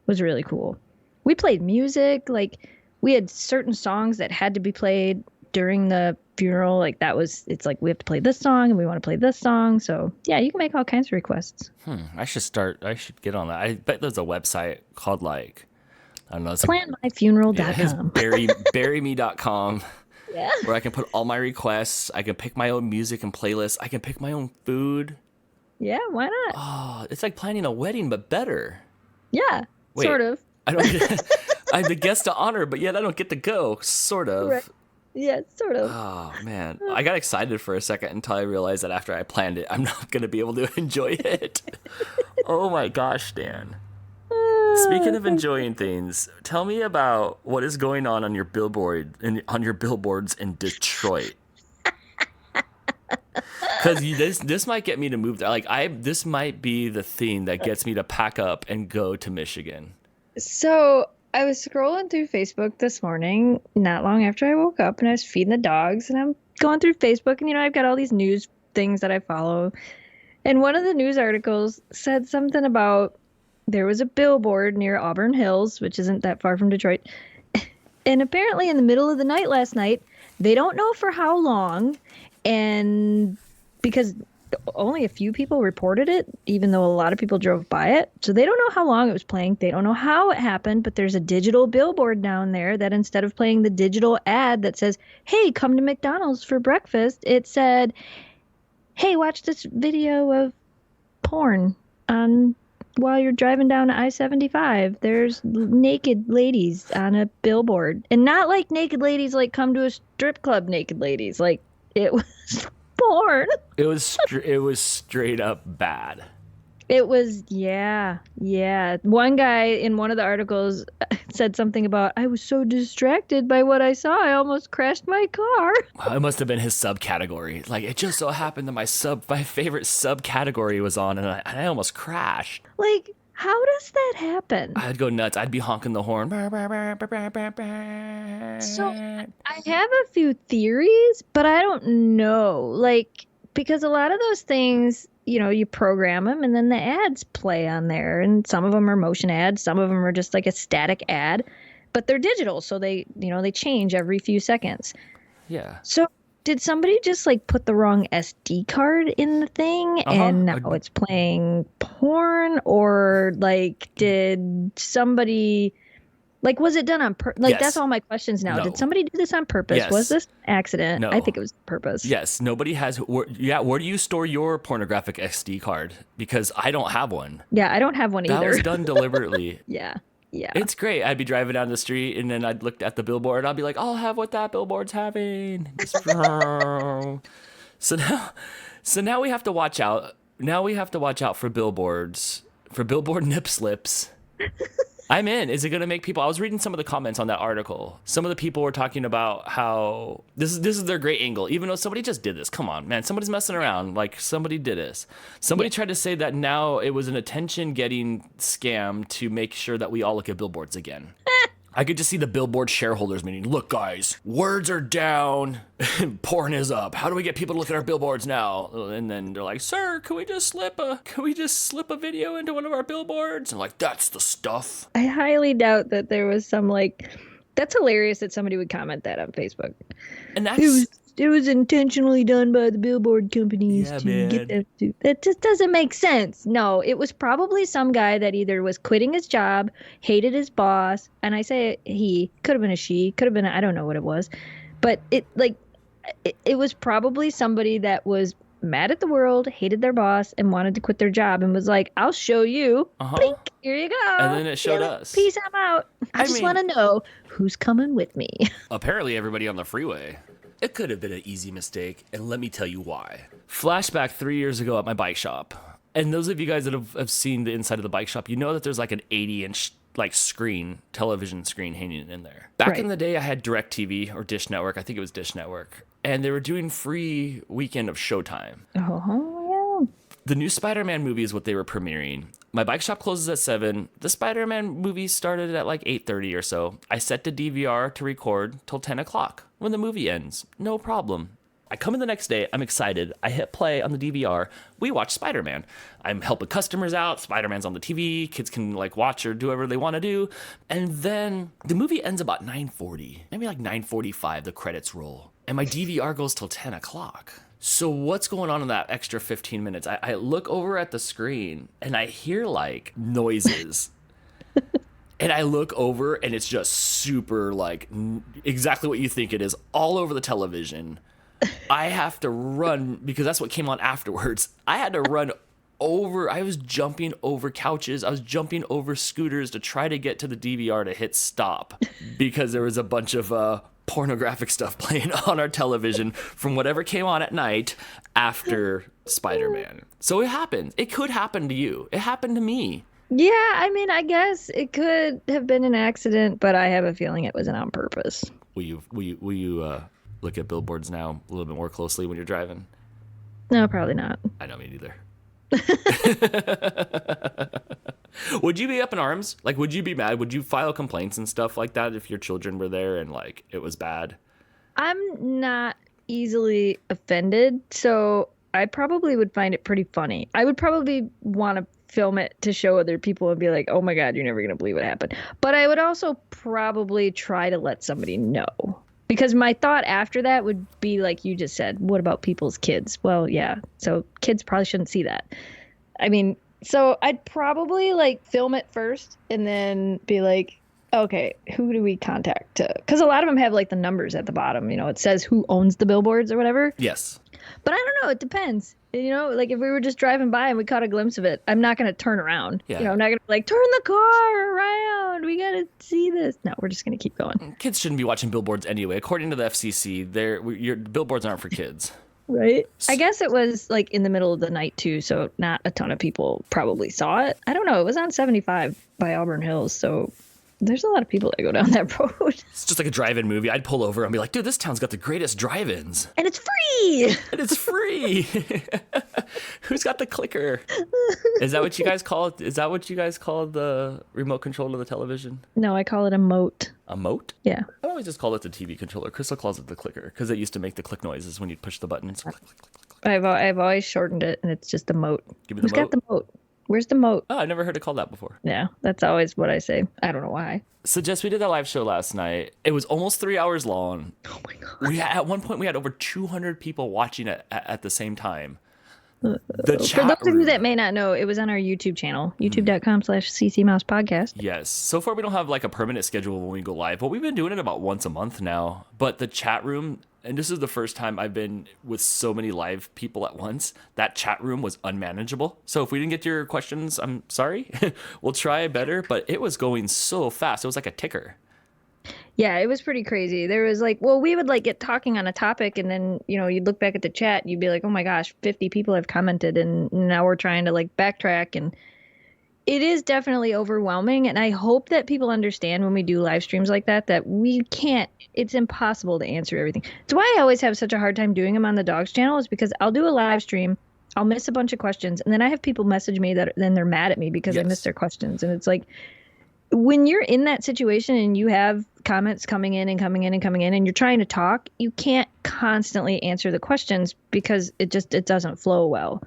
was really cool. We played music. We had certain songs that had to be played during the funeral. We have to play this song and we want to play this song. So yeah, you can make all kinds of requests. I should get on that. I bet there's a website called I don't know. Planmyfuneral.com. Buryme.com. Yeah. Where I can put all my requests. I can pick my own music and playlists. I can pick my own food. Yeah, why not? Oh, it's like planning a wedding, but better. Yeah, Wait, sort of. I'm the guest of honor, but yet I don't get to go. Sort of. Right. Yeah, sort of. Oh, man. I got excited for a second until I realized that after I planned it, I'm not going to be able to enjoy it. Oh, my gosh, Dan. Speaking of enjoying things, tell me about what is going on your billboards in Detroit. Because this might get me to move there. This might be the thing that gets me to pack up and go to Michigan. So I was scrolling through Facebook this morning, not long after I woke up, and I was feeding the dogs, and I'm going through Facebook, and I've got all these news things that I follow, and one of the news articles said something about there was a billboard near Auburn Hills, which isn't that far from Detroit. And apparently in the middle of the night last night, they don't know for how long. And because only a few people reported it, even though a lot of people drove by it. So they don't know how long it was playing. They don't know how it happened, but there's a digital billboard down there that instead of playing the digital ad that says, hey, come to McDonald's for breakfast, it said, hey, watch this video of porn on while you're driving down I-75. There's naked ladies on a billboard. And not like naked ladies come to a strip club naked ladies. It was porn. It was straight up bad. It was, yeah. One guy in one of the articles said something about, I was so distracted by what I saw, I almost crashed my car. It must have been his subcategory. It just so happened that my favorite subcategory was on, and I almost crashed. How does that happen? I'd go nuts. I'd be honking the horn. So I have a few theories, but I don't know. Because a lot of those things, you program them and then the ads play on there. And some of them are motion ads. Some of them are just a static ad, but they're digital. So they change every few seconds. Yeah. So did somebody just put the wrong SD card in the thing and now it's playing porn? Or did somebody was it done on purpose? Yes. That's all my questions now. No. Did somebody do this on purpose? Yes. Was this an accident? No. I think it was purpose. Yes. Nobody has. Where do you store your pornographic SD card? Because I don't have one. Yeah, I don't have one either. That was done deliberately. Yeah. Yeah. It's great. I'd be driving down the street and then I'd look at the billboard and I'd be like, I'll have what that billboard's having. So now we have to watch out. Now we have to watch out for billboards, for billboard nip slips. I'm in. Is it going to make people? I was reading some of the comments on that article. Some of the people were talking about how this is their great angle. Even though somebody just did this. Come on, man. Somebody's messing around. Like somebody did this. Somebody tried to say that now it was an attention-getting scam to make sure that we all look at billboards again. I could just see the billboard shareholders meeting. Look, guys, words are down, porn is up. How do we get people to look at our billboards now? And then they're like, "Sir, can we just slip a video into one of our billboards?" And I'm like, that's the stuff. I highly doubt that there was some that's hilarious that somebody would comment that on Facebook. And that's It was intentionally done by the billboard companies get them to. That just doesn't make sense. No, it was probably some guy that either was quitting his job, hated his boss, and I say he, could have been a she, could have been I don't know what it was, but it was probably somebody that was mad at the world, hated their boss, and wanted to quit their job, and was like, "I'll show you. Blink, here you go." And then it showed us. Peace, I'm out. I just want to know who's coming with me. Apparently, everybody on the freeway. It could have been an easy mistake, and let me tell you why. Flashback 3 years ago at my bike shop. And those of you guys that have seen the inside of the bike shop, you know that there's like an 80-inch television screen hanging in there. Back in the day, I had DirecTV or Dish Network. I think it was Dish Network. And they were doing free weekend of Showtime. Oh, yeah. The new Spider-Man movie is what they were premiering. My bike shop closes at 7. The Spider-Man movie started at like 8:30 or so. I set the DVR to record till 10 o'clock when the movie ends. No problem. I come in the next day. I'm excited. I hit play on the DVR. We watch Spider-Man. I'm helping customers out. Spider-Man's on the TV. Kids can like watch or do whatever they want to do. And then the movie ends about 9:40. Maybe like 9:45, the credits roll. And my DVR goes till 10 o'clock. So what's going on in that extra 15 minutes? I look over at the screen and I hear like noises. And I look over and it's just super like exactly what you think it is, all over the television. I have to run because that's what came on afterwards. I had to run over. I was jumping over couches. I was jumping over scooters to try to get to the DVR to hit stop because there was a bunch of pornographic stuff playing on our television from whatever came on at night after Spider-Man. So it happened. It could happen to you. It happened to me. Yeah, I mean, I guess it could have been an accident, but I have a feeling it wasn't on purpose. Will you look at billboards now a little bit more closely when you're driving? No, probably not. I know, me neither. Would you be up in arms? Like, would you be mad? Would you file complaints and stuff like that if your children were there and like it was bad? I'm not easily offended, so I probably would find it pretty funny. I would probably want to film it to show other people and be like, "Oh my God, you're never going to believe what happened." But I would also probably try to let somebody know. Because my thought after that would be like you just said, what about people's kids? Well, yeah, so kids probably shouldn't see that. I mean, so I'd probably like film it first and then be like, okay, who do we contact? Because a lot of them have like the numbers at the bottom. You know, it says who owns the billboards or whatever. Yes. But I don't know. It depends. You know, like if we were just driving by and we caught a glimpse of it, I'm not going to turn around. Yeah. You know, I'm not going to like turn the car around. We got to see this. No, we're just going to keep going. Kids shouldn't be watching billboards anyway. According to the FCC, your billboards aren't for kids. Right. I guess it was like in the middle of the night too, so not a ton of people probably saw it. I don't know. It was on 75 by Auburn Hills, so there's a lot of people that go down that road. It's just like a drive-in movie. I'd pull over and be like, dude, this town's got the greatest drive-ins. And it's free! And it's free! Who's got the clicker? Is that what you guys call it? Is that what you guys call the remote control of the television? No, I call it a moat. A moat? Yeah. I always just call it the TV controller. Crystal calls it the clicker because it used to make the click noises when you'd push the button. It's click, click, click, click, click. I've always shortened it, and it's just a moat. Give me the Who's moat. got the moat? Where's the moat? Oh, I never heard it called that before. Yeah, that's always what I say. I don't know why. So, Jess, we did that live show last night. It was almost 3 hours long. Oh, my God. At one point, we had over 200 people watching it at the same time. The For chat those of room. you that may not know, it was on our YouTube channel, youtube.com/ccmousepodcast. Yes. So far, we don't have like a permanent schedule when we go live, but we've been doing it about once a month now. But the chat room and this is the first time I've been with so many live people at once, that chat room was unmanageable. So if we didn't get to your questions, I'm sorry. We'll try better, but it was going so fast. It was like a ticker. Yeah, it was pretty crazy. There was like, well, we would like get talking on a topic and then, you'd look back at the chat and you'd be like, oh my gosh, 50 people have commented and now we're trying to like backtrack. And it is definitely overwhelming. And I hope that people understand when we do live streams like that we can't, it's impossible to answer everything. It's why I always have such a hard time doing them on the dogs channel, is because I'll do a live stream, I'll miss a bunch of questions, and then I have people message me that then they're mad at me because I missed their questions. And it's like, when you're in that situation and you have comments coming in and coming in and coming in and you're trying to talk, you can't constantly answer the questions because it doesn't flow well.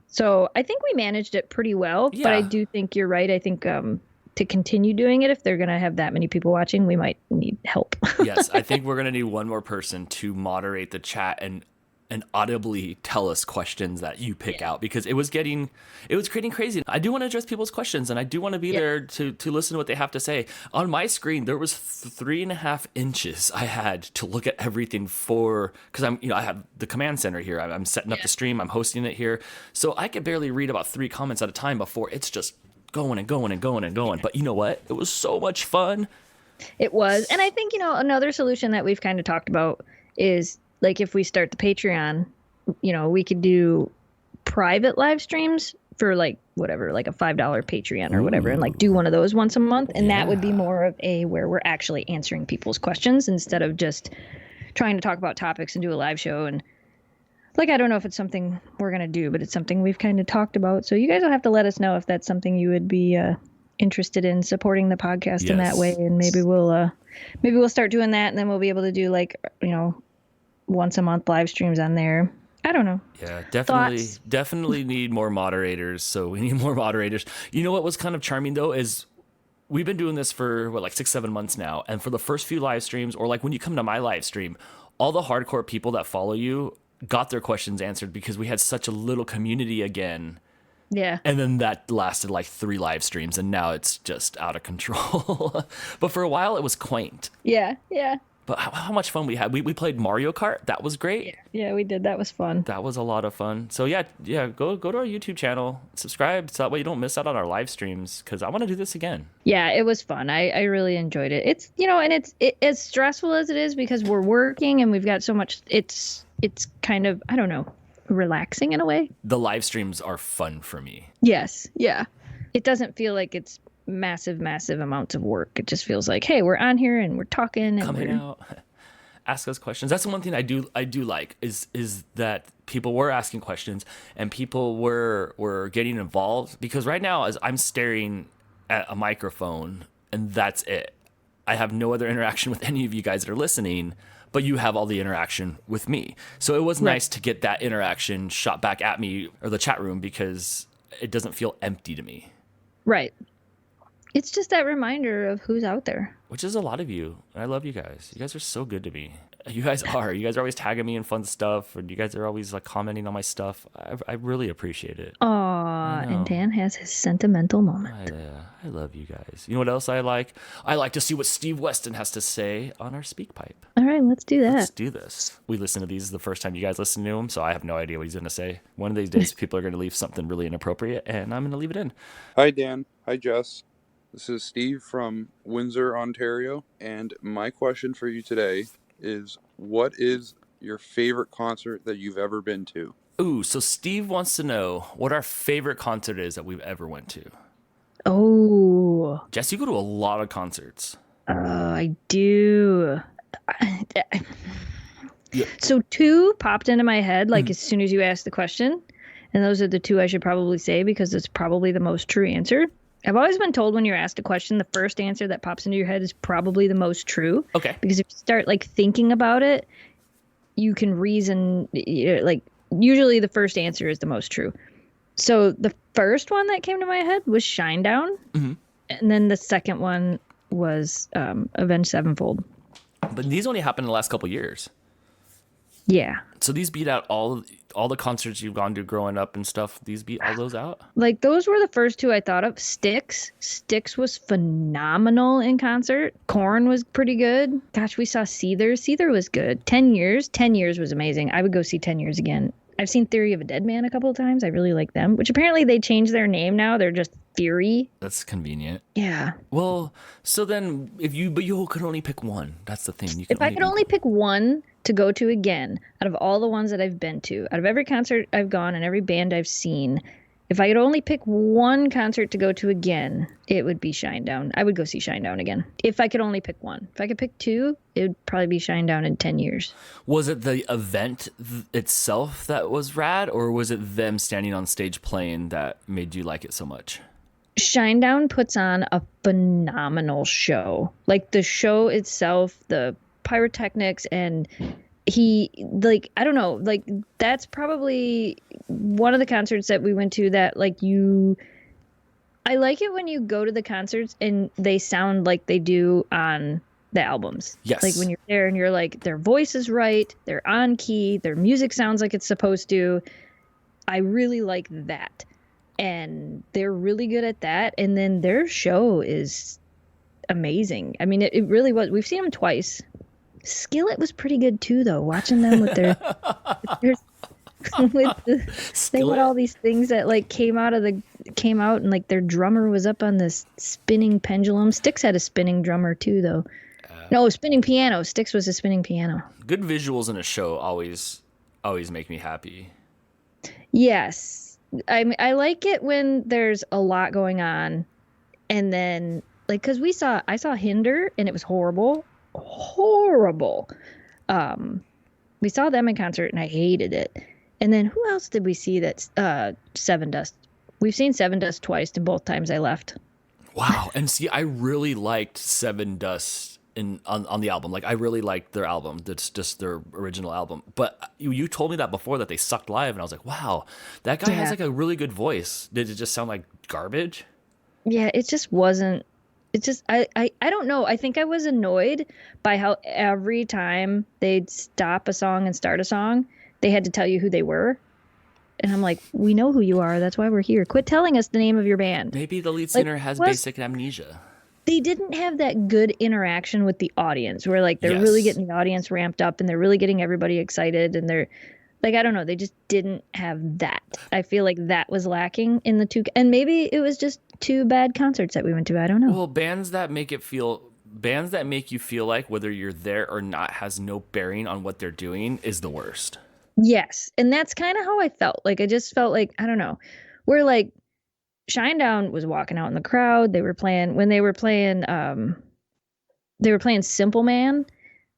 So I think we managed it pretty well, but I do think you're right. I think to continue doing it, if they're going to have that many people watching, we might need help. Yes, I think we're going to need one more person to moderate the chat and audibly tell us questions that you pick out, because it was getting crazy. I do want to address people's questions and I do want to be there to listen to what they have to say. On my screen, there was 3.5 inches I had to look at everything for, because I have the command center here. I'm setting up the stream. I'm hosting it here. So I could barely read about 3 comments at a time before it's just going and going and going and going. But you know what? It was so much fun. It was. And I think, another solution that we've kind of talked about is, like, if we start the Patreon, we could do private live streams for like whatever, like a $5 Patreon or whatever, and like do one of those once a month. And that would be more of where we're actually answering people's questions instead of just trying to talk about topics and do a live show. And like, I don't know if it's something we're going to do, but it's something we've kind of talked about. So you guys will have to let us know if that's something you would be interested in supporting the podcast in that way. And maybe we'll start doing that, and then we'll be able to do like, once a month live streams on there. I don't know. Yeah, definitely need more moderators. So we need more moderators. You know what was kind of charming though is we've been doing this for like 6-7 months now, and for the first few live streams, or like when you come to my live stream, all the hardcore people that follow you got their questions answered because we had such a little community again. Yeah. And then that lasted like 3 live streams, and now it's just out of control. But for a while it was quaint. Yeah. But how much fun we had. We played Mario Kart. That was great. Yeah, we did. That was fun. That was a lot of fun. So yeah, go to our YouTube channel, subscribe, so that way you don't miss out on our live streams, because I want to do this again. Yeah, it was fun. I really enjoyed it. It's, and it's as stressful as it is because we're working and we've got so much. It's kind of, I don't know, relaxing in a way. The live streams are fun for me. Yes. Yeah. It doesn't feel like it's massive amounts of work. It just feels like, hey, we're on here and we're talking and coming out, ask us questions. That's the one thing I do like is that people were asking questions and people were getting involved, because right now as I'm staring at a microphone and that's it. I have no other interaction with any of you guys that are listening, but you have all the interaction with me. So it was nice to get that interaction shot back at me, or the chat room, because it doesn't feel empty to me. Right. It's just that reminder of who's out there. Which is a lot of you. I love you guys. You guys are so good to me. You guys are always tagging me in fun stuff, and you guys are always like commenting on my stuff. I really appreciate it. Aw, and Dan has his sentimental moment. I love you guys. You know what else I like? I like to see what Steve Weston has to say on our speak pipe. All right, let's do that. Let's do this. We listen to these the first time you guys listen to him, so I have no idea what he's going to say. One of these days, people are going to leave something really inappropriate, and I'm going to leave it in. Hi, Dan. Hi, Jess. This is Steve from Windsor, Ontario, and my question for you today is, what is your favorite concert that you've ever been to? Ooh, so Steve wants to know what our favorite concert is that we've ever went to. Oh. Jess, you go to a lot of concerts. I do. Yeah. So 2 popped into my head as soon as you asked the question, and those are the 2 I should probably say because it's probably the most true answer. I've always been told when you're asked a question, the first answer that pops into your head is probably the most true. Okay. Because if you start thinking about it, you can reason, usually the first answer is the most true. So the first one that came to my head was Shinedown. Mm-hmm. And then the second one was Avenged Sevenfold. But these only happened in the last couple of years. Yeah. So these beat out all the concerts you've gone to growing up and stuff. These beat all those out. Like those were the first two I thought of. Styx was phenomenal in concert. Korn was pretty good. Gosh, we saw Seether was good. 10 years was amazing. I would go see 10 years again. I've seen Theory of a Dead Man a couple of times. I really like them, which apparently they changed their name now. They're just Theory. That's convenient. Yeah. Well, so then but you could only pick one. That's the thing. If I could only pick one to go to again, out of all the ones that I've been to, out of every concert I've gone and every band I've seen, if I could only pick one concert to go to again, it would be Shinedown. I would go see Shinedown again. If I could only pick one. If I could pick two, it would probably be Shinedown in 10 years. Was it the event itself that was rad, or was it them standing on stage playing that made you like it so much? Shinedown puts on a phenomenal show. Like the show itself, the pyrotechnics, and I don't know, like that's probably one of the concerts that we went to that I like it when you go to the concerts and they sound like they do on the albums. Yes. Like when you're there and you're like, their voice is right, they're on key, their music sounds like it's supposed to. I really like that. And they're really good at that. And then their show is amazing. I mean, it really was. We've seen them twice. Skillet was pretty good too, though. Watching them with their they had all these things that like came out and like their drummer was up on this spinning pendulum. Styx had a spinning drummer too, though. No, spinning piano. Styx was a spinning piano. Good visuals in a show always make me happy. Yes, I like it when there's a lot going on, and then like because I saw Hinder and it was horrible. We saw them in concert and I hated it. And then who else did we see? That's Seven Dust. We've seen Seven Dust twice, and both times I left. Wow. And see, I really liked Seven Dust on the album. Like I really liked their album. That's just their original album. But you told me that before, that they sucked live, and I was like, wow, that guy has like a really good voice. Did it just sound like garbage? Yeah, it just wasn't. It's just I don't know. I think I was annoyed by how every time they'd stop a song and start a song, they had to tell you who they were. And I'm like, we know who you are. That's why we're here. Quit telling us the name of your band. Maybe the lead singer has basic amnesia. They didn't have that good interaction with the audience where like they're really getting the audience ramped up and they're really getting everybody excited, and they're like, I don't know, they just didn't have that. I feel like that was lacking in the two, and maybe it was just two bad concerts that we went to. I don't know. Well, bands that make you feel like whether you're there or not has no bearing on what they're doing is the worst. Yes. And that's kind of how I felt. Like, I just felt like, I don't know, where like Shinedown was walking out in the crowd. They were playing Simple Man,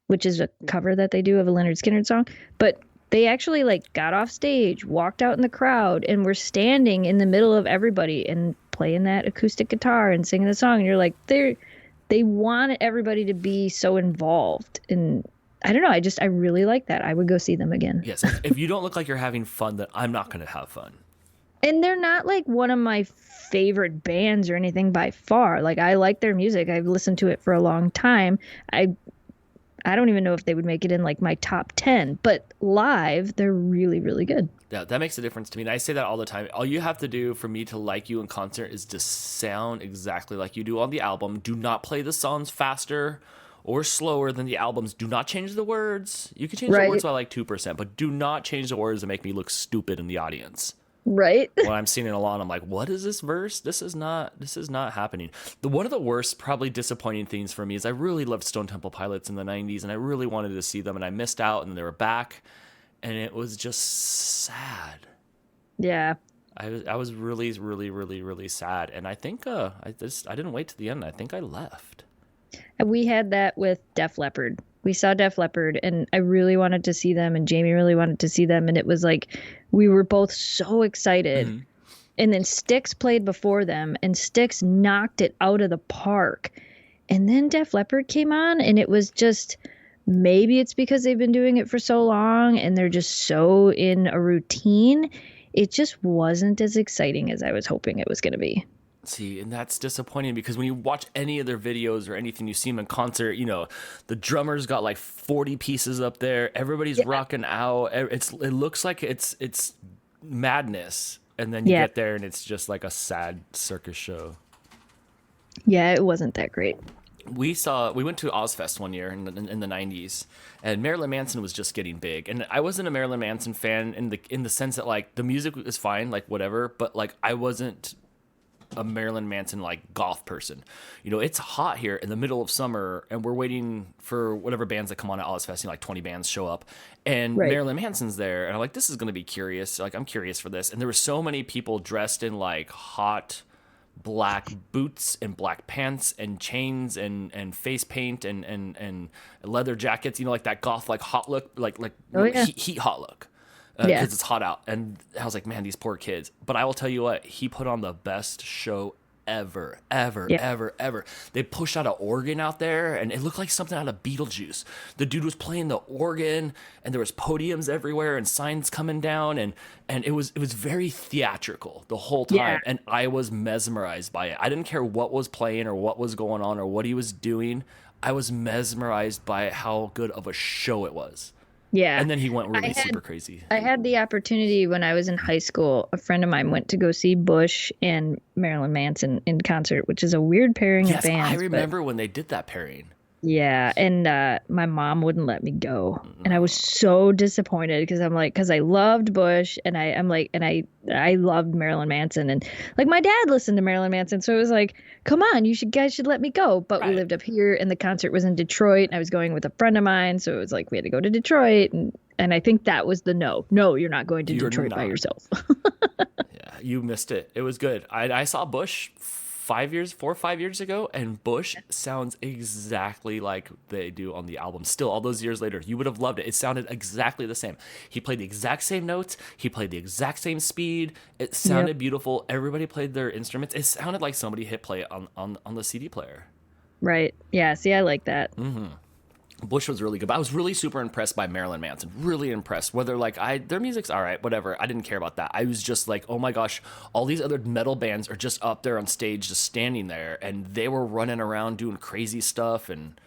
which is a cover that they do of a Leonard Skinner song. But they actually like got off stage, walked out in the crowd, and were standing in the middle of everybody and playing that acoustic guitar and singing the song. And you're like, they wanted everybody to be so involved. And I don't know. I really like that. I would go see them again. Yes. If you don't look like you're having fun, then I'm not going to have fun. And they're not like one of my favorite bands or anything by far. Like I like their music. I've listened to it for a long time. I don't even know if they would make it in like my top 10, but live, they're really, really good. Yeah, that makes a difference to me. And I say that all the time. All you have to do for me to like you in concert is to sound exactly like you do on the album. Do not play the songs faster or slower than the albums. Do not change the words. You can change the words by like 2%, but do not change the words to make me look stupid in the audience. Right. When I'm singing along, I'm like, what is this verse? This is not happening. One of the worst, probably disappointing things for me is I really loved Stone Temple Pilots in the 90s, and I really wanted to see them, and I missed out, and they were back, and it was just sad. Yeah. I was really, really, really, really sad, and I think I didn't wait to the end. I think I left. We had that with Def Leppard. We saw Def Leppard, and I really wanted to see them, and Jamie really wanted to see them, and it was like we were both so excited. Mm-hmm. And then Styx played before them, and Styx knocked it out of the park. And then Def Leppard came on, and it was just, maybe it's because they've been doing it for so long and they're just so in a routine. It just wasn't as exciting as I was hoping it was going to be. See, and that's disappointing because when you watch any of their videos or anything you see them in concert, you know, the drummer's got like 40 pieces up there. Everybody's rocking out. It looks like it's madness. And then you get there and it's just like a sad circus show. Yeah, it wasn't that great. We went to Ozfest one year in the 90s, and Marilyn Manson was just getting big. And I wasn't a Marilyn Manson fan in the sense that like the music was fine, like whatever, but like I wasn't a Marilyn Manson like goth person. You know, it's hot here in the middle of summer and we're waiting for whatever bands that come on at Ozfest, you know, like 20 bands show up and Marilyn Manson's there and I'm like, this is going to be curious. Like I'm curious for this. And there were so many people dressed in like hot black boots and black pants and chains and face paint and leather jackets, you know, like that goth like hot look, like heat hot look. Because it's hot out. And I was like, man, these poor kids. But I will tell you what, he put on the best show ever. They pushed out an organ out there, and it looked like something out of Beetlejuice. The dude was playing the organ, and there was podiums everywhere and signs coming down, and it was very theatrical the whole time. Yeah. And I was mesmerized by it. I didn't care what was playing or what was going on or what he was doing. I was mesmerized by how good of a show it was. Yeah. And then he went really super crazy. I had the opportunity when I was in high school. A friend of mine went to go see Bush and Marilyn Manson in concert, which is a weird pairing of bands. I remember when they did that pairing. Yeah. And my mom wouldn't let me go. And I was so disappointed because I'm like, because I loved Bush and I loved Marilyn Manson. And like my dad listened to Marilyn Manson. So it was like, come on, guys should let me go. But we lived up here and the concert was in Detroit and I was going with a friend of mine. So it was like we had to go to Detroit. And I think that was the no. No, you're not going to Detroit by yourself. Yeah, you missed it. It was good. I saw Bush 4 or 5 years ago, and Bush sounds exactly like they do on the album. Still, all those years later, you would have loved it. It sounded exactly the same. He played the exact same notes. He played the exact same speed. It sounded beautiful. Everybody played their instruments. It sounded like somebody hit play on the CD player. Right. Yeah. See, I like that. Mm-hmm. Bush was really good, but I was really super impressed by Marilyn Manson. Really impressed. Whether like their music's all right, whatever. I didn't care about that. I was just like, oh my gosh, all these other metal bands are just up there on stage, just standing there, and they were running around doing crazy stuff, and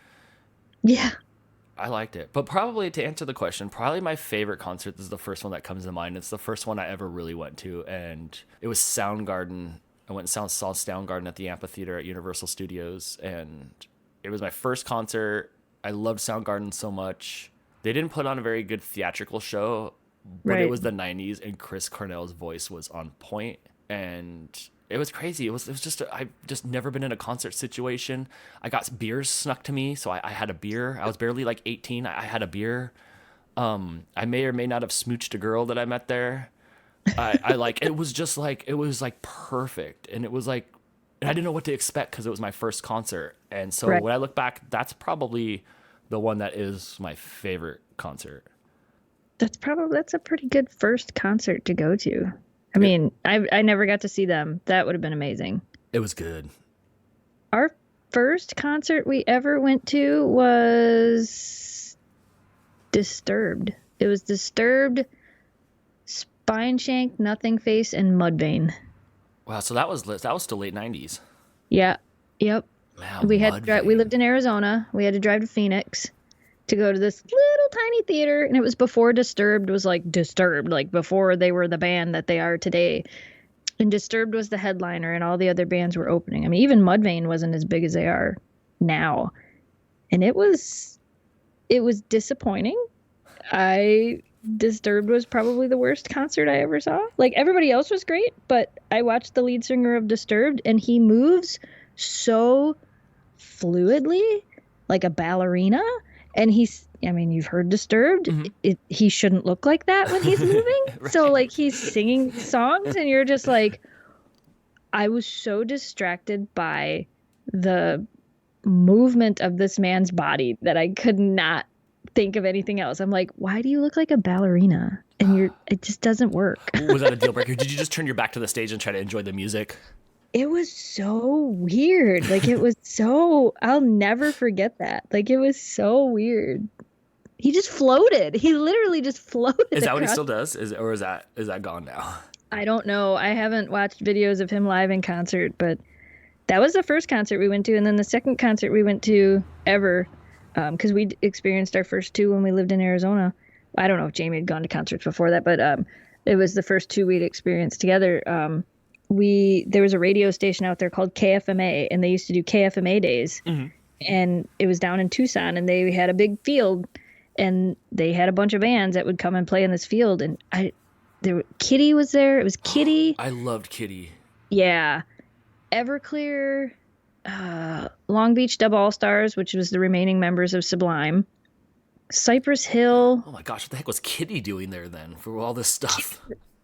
I liked it. But probably to answer the question, probably my favorite concert is the first one that comes to mind. It's the first one I ever really went to, and it was Soundgarden. I went and saw Soundgarden at the amphitheater at Universal Studios, and it was my first concert. I loved Soundgarden so much. They didn't put on a very good theatrical show, but it was the 90s and Chris Cornell's voice was on point and it was crazy. It was just, I've just never been in a concert situation. I got beers snuck to me. So I had a beer. I was barely like 18. I had a beer. I may or may not have smooched a girl that I met there. I like, it was just like, it was like perfect. And it was like, and I didn't know what to expect because it was my first concert. And so when I look back, that's probably the one that is my favorite concert. That's a pretty good first concert to go to. I mean, I never got to see them. That would have been amazing. It was good. Our first concert we ever went to was Disturbed. It was Disturbed, Spineshank, Nothing Face, and Mudvayne. Wow, so that was still late 90s. Yeah. Yep. Wow, we lived in Arizona. We had to drive to Phoenix to go to this little tiny theater, and it was before Disturbed was like Disturbed, like before they were the band that they are today. And Disturbed was the headliner, and all the other bands were opening. I mean, even Mudvayne wasn't as big as they are now, and it was disappointing. Disturbed was probably the worst concert I ever saw. Like, everybody else was great, but I watched the lead singer of Disturbed, and he moves so fluidly, like a ballerina. And you've heard Disturbed. Mm-hmm. He shouldn't look like that when he's moving. Right. So, like, he's singing songs, and you're just like, I was so distracted by the movement of this man's body that I could not think of anything else. I'm like, why do you look like a ballerina? And it just doesn't work. Was that a deal breaker? Did you just turn your back to the stage and try to enjoy the music? It was so weird. Like, it was so, I'll never forget that. Like, it was so weird. He just floated. He literally just floated. Is that what he still does? Is that gone now? I don't know. I haven't watched videos of him live in concert, but that was the first concert we went to, and then the second concert we went to ever, because we experienced our first two when we lived in Arizona. I don't know if Jamie had gone to concerts before that, but it was the first two we'd experienced together. There was a radio station out there called KFMA, and they used to do KFMA days, and it was down in Tucson, and they had a big field, and they had a bunch of bands that would come and play in this field, and Kitty was there. It was Kitty. I loved Kitty. Yeah. Everclear, Long Beach Dub All Stars, which was the remaining members of Sublime, Cypress Hill. Oh my gosh, what the heck was Kitty doing there then for all this stuff?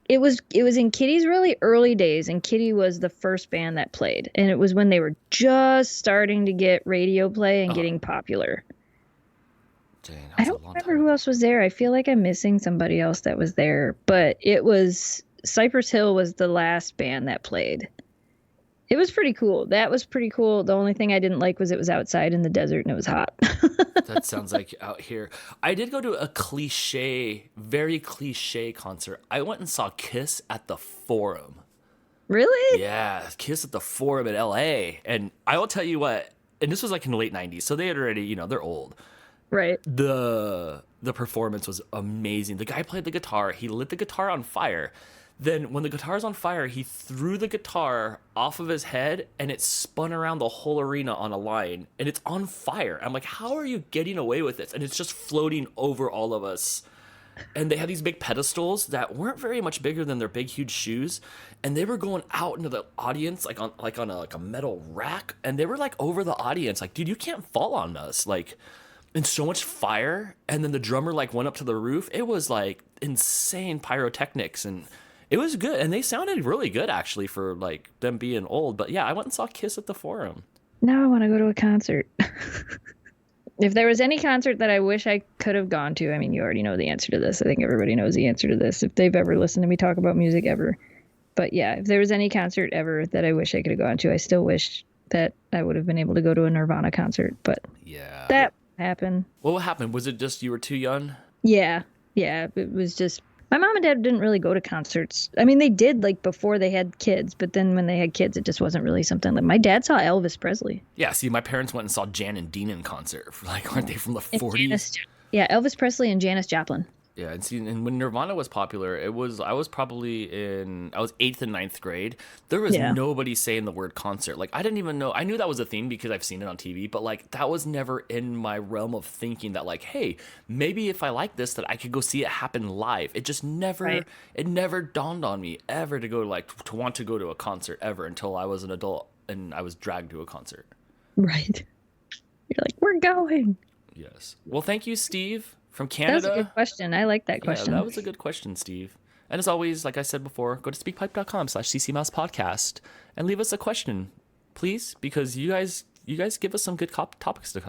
It was in Kitty's really early days, and Kitty was the first band that played, and it was when they were just starting to get radio play and getting popular. Dang, I don't remember who else was there. I feel like I'm missing somebody else that was there, but it was Cypress Hill was the last band that played. It was pretty cool. That was pretty cool. The only thing I didn't like was it was outside in the desert and it was hot. That sounds like out here. I did go to a very cliche concert. I went and saw Kiss at the Forum. Really? Yeah, Kiss at the Forum in LA. And I will tell you what, and this was like in the late 90s, so they had already, they're old. Right. The performance was amazing. The guy played the guitar. He lit the guitar on fire. Then when the guitar's on fire, he threw the guitar off of his head and it spun around the whole arena on a line and it's on fire. I'm like, how are you getting away with this? And it's just floating over all of us. And they had these big pedestals that weren't very much bigger than their big, huge shoes. And they were going out into the audience like on a metal rack. And they were like over the audience. Like, dude, you can't fall on us. Like, and so much fire. And then the drummer like went up to the roof. It was like insane pyrotechnics, and it was good, and they sounded really good, actually, for, like, them being old. But, yeah, I went and saw Kiss at the Forum. Now I want to go to a concert. If there was any concert that I wish I could have gone to, I mean, you already know the answer to this. I think everybody knows the answer to this, if they've ever listened to me talk about music ever. But, yeah, if there was any concert ever that I wish I could have gone to, I still wish that I would have been able to go to a Nirvana concert. But yeah, that happened. Well, what happened? Was it just you were too young? Yeah. It was just... My mom and dad didn't really go to concerts. I mean, they did like before they had kids, but then when they had kids, it just wasn't really something. Like my dad saw Elvis Presley. Yeah, see, my parents went and saw Jan and Dean in concert. Like, aren't they from the 40s? Yeah, Elvis Presley and Janis Joplin. Yeah, and see, and when Nirvana was popular, I was probably I was 8th and 9th grade. There was nobody saying the word concert. Like, I didn't even know. I knew that was a thing because I've seen it on TV, but like that was never in my realm of thinking that like, hey, maybe if I like this, that I could go see it happen live. It just never, it never dawned on me ever to go to want to go to a concert ever until I was an adult and I was dragged to a concert. Right. You're like, we're going. Yes. Well, thank you, Steve. From Canada. That's a good question. I like that question. Yeah, that was a good question, Steve. And as always, like I said before, go to speakpipe.com/ccmousepodcast and leave us a question, please, because you guys give us some good topics to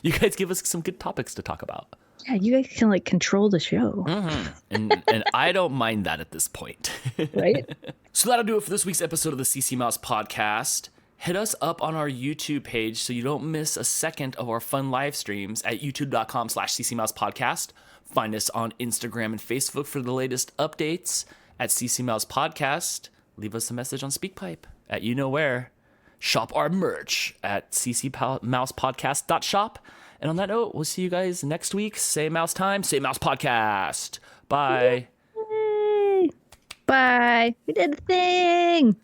you guys give us some good topics to talk about. Yeah, you guys can like control the show. Mm-hmm. And I don't mind that at this point. Right? So that'll do it for this week's episode of the CC Mouse Podcast. Hit us up on our YouTube page so you don't miss a second of our fun live streams at youtube.com/ccmousepodcast. Find us on Instagram and Facebook for the latest updates at CC Mouse Podcast. Leave us a message on SpeakPipe at you know where. Shop our merch at ccmousepodcast.shop. And on that note, we'll see you guys next week. Same mouse time, same mouse podcast. Bye. Yay. Bye. We did the thing.